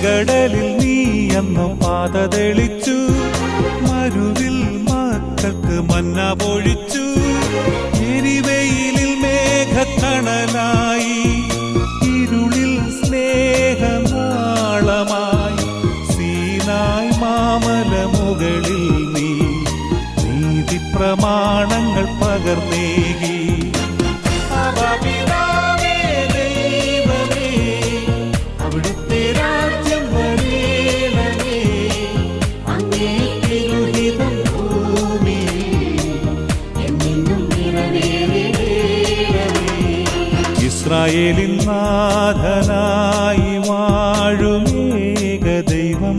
ചെങ്കടലിൽ നീ അന്നു പാത തെളിച്ചു, മരുവിൽ മക്കൾക്ക് മന്ന പൊഴിച്ചു. എരിവെയിലിൽ മേഘത്തണലായി, ഇരുളിൽ സ്നേഹനാളമായി. സീനായ് മാമലമുകളിൽ നീ നീതി പ്രമാണങ്ങൾ പകർന്നേകി. ഇസ്രായേലിൻ നാഥനായി വാഴുമേക ദൈവം,